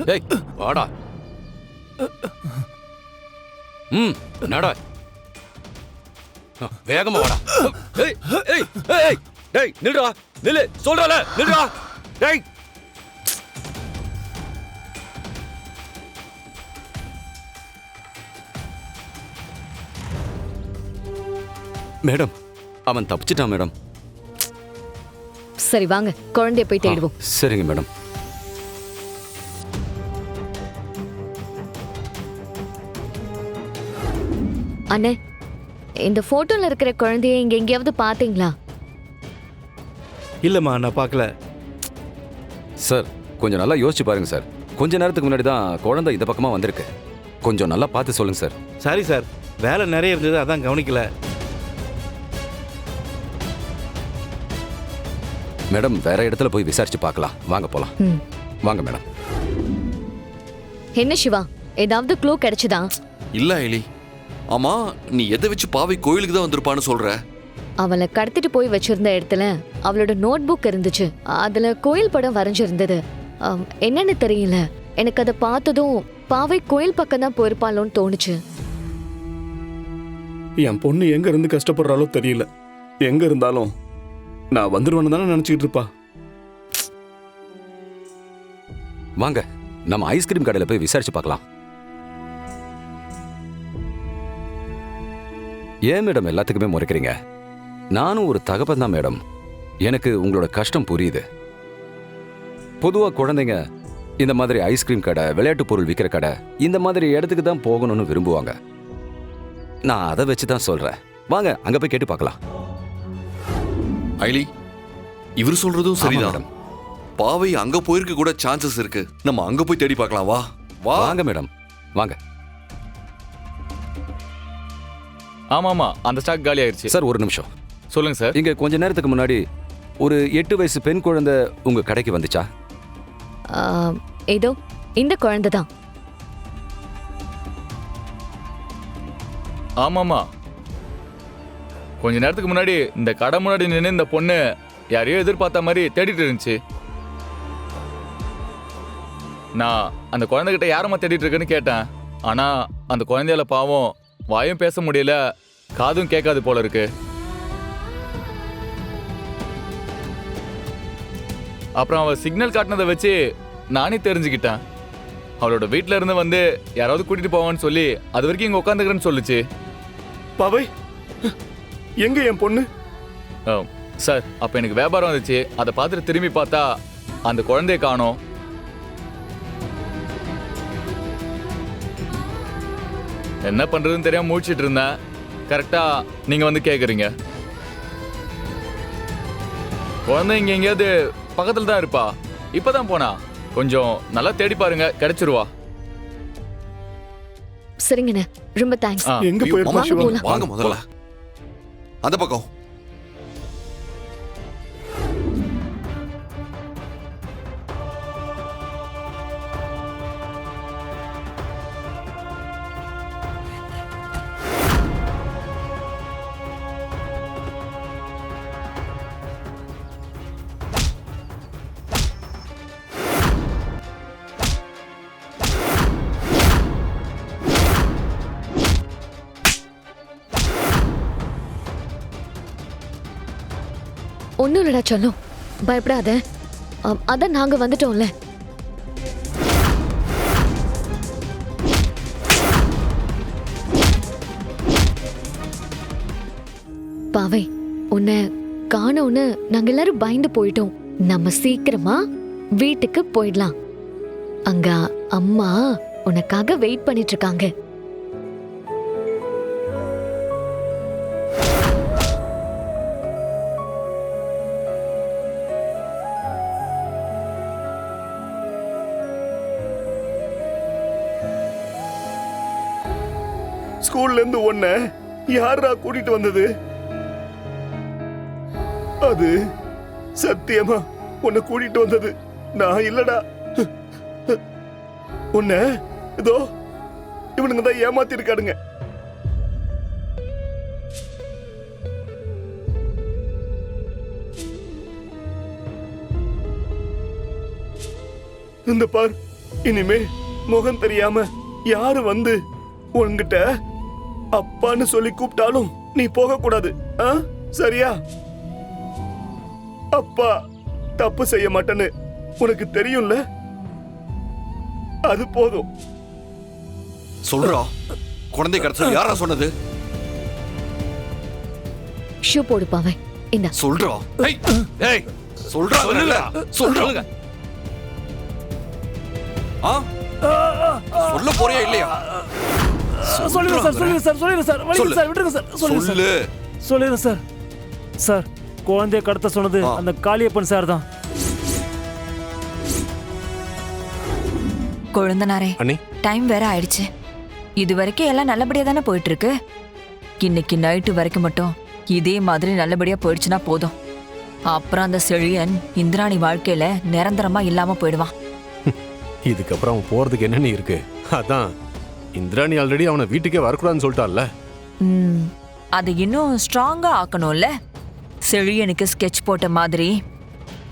டேய் வாடா. நடா. வேகமா வாடா. ஏய் ஏய் ஏய் டேய் நில்றா. நில்லு சொல்றல நில்றா. டேய் மேடம் அவன் தப்பிச்சிட்டான் மேடம். சரி வாங்க குழந்தைய போய் தேடுவோம். சரிங்க மேடம். அண்ணே, இந்த போட்டோல இருக்கிற குழந்தைய இங்க எங்கேயாவது பாத்தீங்களா? இல்லம்மா, நான் பார்க்கல. சார் கொஞ்சம் நல்லா யோசிச்சு பாருங்க சார். கொஞ்ச நேரத்துக்கு முன்னாடி தான் குழந்தை இந்த பக்கமா வந்திருக்கு. கொஞ்சம் நல்லா பார்த்து சொல்லுங்க சார். சாரி சார், வேலை நிறைய இருந்தது, அதான் கவனிக்கல. மேடம் வேற இடத்துல போய் விசாரிச்சு பார்க்கலாம். வாங்க போலாம். வாங்க மேடம். என்ன சிவா, ஏதாவது க்ளூ கிடைச்சதா? இல்ல எலி. ஆமா, நீ எதை வச்சு பாவை கோயிலுக்கு தான் வந்திருப்பான்னு சொல்ற? அவளை கடத்திட்டு போய் வச்சிருந்த இடத்துல அவளோட நோட் புக் இருந்துச்சு. அதுல கோயில் படம் வரைஞ்சிருந்தது. என்னன்னு தெரியல, எனக்கு அதை பார்த்ததும் பாவை கோயில் பக்கம் தான் போயிருப்பாளோன்னு தோணுச்சு. என் பொண்ணு எங்க இருந்து கஷ்டப்படுறாலோ தெரியல. எங்க இருந்தாலும் நான் வந்துருவேன்னு தானே நினைச்சிட்டு இருப்பா. வாங்க நம்ம ஐஸ்கிரீம் கடையில போய் விசாரிச்சு பார்க்கலாம். ஏன் மேடம் எல்லாத்துக்குமே முறைக்கிறீங்க? நானும் ஒரு தகப்பன் தான் மேடம். எனக்கு உங்களோட கஷ்டம் புரியுது. பொதுவா குழந்தைங்க இந்த மாதிரி ஐஸ்கிரீம் கடை, விளையாட்டு பொருள் விற்கிற கடை, இந்த மாதிரி இடத்துக்கு தான் போகணும்னு விரும்புவாங்க. நான் அதை வச்சு தான் சொல்றேன். வாங்க அங்க போய் கேட்டு பார்க்கலாம். ஐலி, இவர் சொல்றதும் சரிதான். மேடம் பாவை அங்க போயிருக்க கூட சான்சஸ் இருக்கு. நம்ம அங்க போய் தேடி பார்க்கலாம். வா வா. வாங்க மேடம் வாங்க. ஆமாமா, அந்த ஸ்டாக் காலி ஆயிருச்சு. சார் ஒரு நிமிஷம் சொல்லுங்க சார். இங்க கொஞ்ச நேரத்துக்கு முன்னாடி ஒரு 8 வயசு பெண் குழந்தை உங்க கடைக்கு வந்துச்சா? ஏதோ இந்த குழந்தை தான். ஆமாமா, கொஞ்ச நேரத்துக்கு முன்னாடி இந்த கடை முன்னாடி நின்று இந்த பொண்ணு யாரையோ எதிர்பார்த்த மாதிரி தேடிட்டு இருந்துச்சு. நான் அந்த குழந்தைகிட்ட யாரம்மா தேடிட்டு இருக்குன்னு கேட்டேன். ஆனா அந்த குழந்தையால பாவம் வாயும் பேச முடியல, காதும் கேட்காது போல இருக்கு. அப்புறம் அவ சிக்னல் காட்டினதை வச்சு நானே தெரிஞ்சுக்கிட்டேன். அவளோட வீட்டுல இருந்து வந்து யாராவது கூட்டிட்டு போவான்னு சொல்லி அது வரைக்கும் இங்க உட்காந்துக்கிறேன்னு சொல்லுச்சு. பாவை, எங்க என் பொண்ணு? சார், அப்ப எனக்கு வியாபாரம் வந்துச்சு. அதை பார்த்துட்டு திரும்பி பார்த்தா அந்த குழந்தைய காணோம். என்ன பண்றதுன்னு தெரியாம மூழ்கிட்டு இருந்தேன். கரெக்டா நீங்க வந்து கேக்குறீங்க. குழந்தை இங்க எங்கேயாவது பக்கத்துல தான் இருப்பா. இப்பதான் போனா. கொஞ்சம் நல்லா தேடி பாருங்க, கிடைச்சிருவா. சரிங்கண்ணே, ரொம்ப தேங்க்ஸ். எங்க போயிருப்பா மாமா, சிவா? வாங்க முதல்ல அந்த பக்கம். ஒன்னும் இல்லடா சொல்லும், பயப்படாத. அதான் நாங்க வந்துட்டோம்ல. பாவை, உன்னை காணோன்னு நாங்க எல்லாரும் பயந்து போயிட்டோம். நம்ம சீக்கிரமா வீட்டுக்கு போயிடலாம். அங்க அம்மா உனக்காக வெயிட் பண்ணிட்டு இருக்காங்க. ஸ்கூல்ல இருந்து உன்னை யாரா கூட்டிட்டு வந்தது? அது சத்தியமா உன்னை கூட்டிட்டு வந்தது நான் இல்லடா. உன்னை இதோ இவனுங்க தான் ஏமாத்தி இருக்காடுங்க. இந்த பார், இனிமே முகம் தெரியாம யாரு வந்து உன்கிட்ட அப்பான்னு சொல்லி கூப்பிட்டாலும் நீ போக கூடாது. சரியா? அப்பா தப்பு செய்ய மாட்டேன்னு உனக்கு தெரியும்ல, அது போதும். சொல்றா, குழந்தை கடத்தல் யாரா சொன்னது? ஷூ போடு பாவை. இந்த சொல்றா. ஏய் சொல்றா, சொல்லுங்க. சொல்ல போறியா இல்லையா? சொல்லுங்க சார், சொல்லுங்க சார், சொல்லுங்க சார், வலிக்குது சார், விட்டுருங்க சார், சொல்லுங்க சொல்லு. சொல்லுங்க சார். சார், குழந்தைய கடத்த சொன்னது அந்த காளியப்பன் சார் தான். கொழுந்தனாரே, அண்ணி, டைம் வேற ஆயிடுச்சு. இது வரைக்கும் எல்லாம் நல்லபடியா தானே போயிட்டு இருக்கு. இன்னைக்கு நைட்டு வரைக்கும் மட்டும் இதே மாதிரி நல்லபடியா போயிடுச்சுன்னா போதும். அப்புறம் அந்த செழியன் இந்திராணி வாழ்க்கையில நிரந்தரமா இல்லாம போயிடுவான். இதுக்கப்புறம் அவன் போறதுக்கு என்னன்னு இருக்கு? அதான் இந்திராணி ஆல்ரெடி அவனை வீட்டுக்கே வரக்கூடாதுன்னு சொல்லிட்டான்ல. அதை இன்னும் ஸ்ட்ராங்கா ஆக்கணும்ல. செழியனுக்கு ஸ்கெட்ச் போட்ட மாதிரி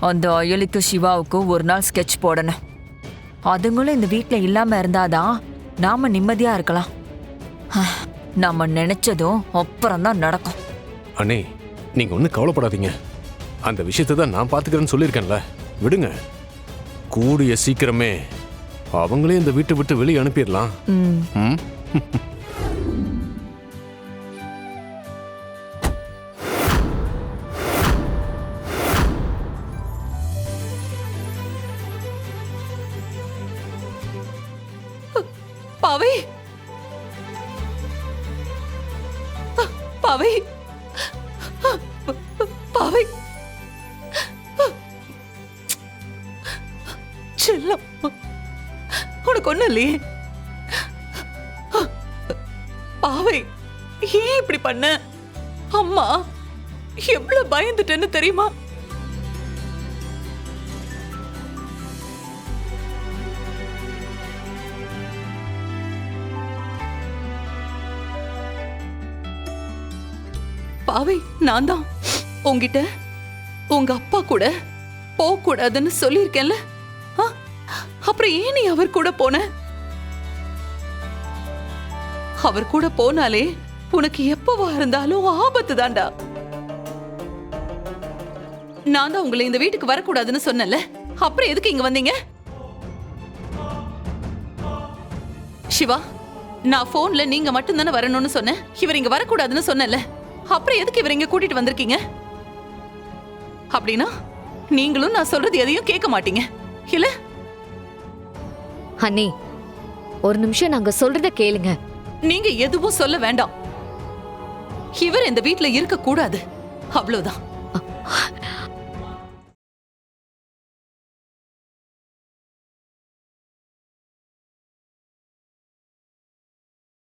அந்த அயலுக்கு சிவாவுக்கு ஒரு நாள் ஸ்கெட்ச் போடணும். அதுங்களும் இந்த வீட்ல இல்லாம இருந்தாதான் நாம நிம்மதியா இருக்கலாம். நம்ம நினைச்சதும் அப்புறம்தான் நடக்கும். அண்ணே, நீங்க ஒன்றும் கவலைப்படாதீங்க. அந்த விஷயத்தை தான் நான் பார்த்துக்கிறேன்னு சொல்லியிருக்கேன்ல, விடுங்க. கூடிய சீக்கிரமே அவங்களே இந்த வீட்டை விட்டு வெளியே அனுப்பிடலாம். ம். பாவை, பாவை, பாவை, செல்லம், உனக்கு ஒண்ணும் இல்லையே? பாவை, ஏன் இப்படி பண்ண? அம்மா எவ்வளவு பயந்துட்டேன்னு தெரியுமா? பாவை, நான் தான் உங்ககிட்ட உங்க அப்பா கூட போக கூடாதுன்னு சொல்லியிருக்கேன்ல. அப்புறம் ஏன் நீ அவர் கூட போன? அவர் கூட போனாலே உனக்கு எப்பவா இருந்தாலும் ஆபத்து தான்டா. நான் தான் உங்களை இந்த வீட்டுக்கு வரக்கூடாதுன்னு சொன்னேன்ல, அப்புறம் எதுக்கு இங்க வந்தீங்க? சிவா, நான் போன்ல நீங்க மட்டும் தானே வரணும்னு சொன்னேன், இவர் இங்க வரக்கூடாதுன்னு சொன்னேன்ல, அப்புறம் எதுக்கு இவர் இங்க கூட்டிட்டு வந்திருக்கீங்க? அப்படின்னா நீங்களும் நான் சொல்றது எதையும் கேட்க மாட்டீங்க இல்ல? ஹனி, ஒரு நிமிஷம் நாங்க சொல்றத கேளுங்க. நீங்க எதுவும் சொல்ல வேண்டாம். இவர் இந்த வீட்ல இருக்க கூடாது, அவ்வளவுதான்.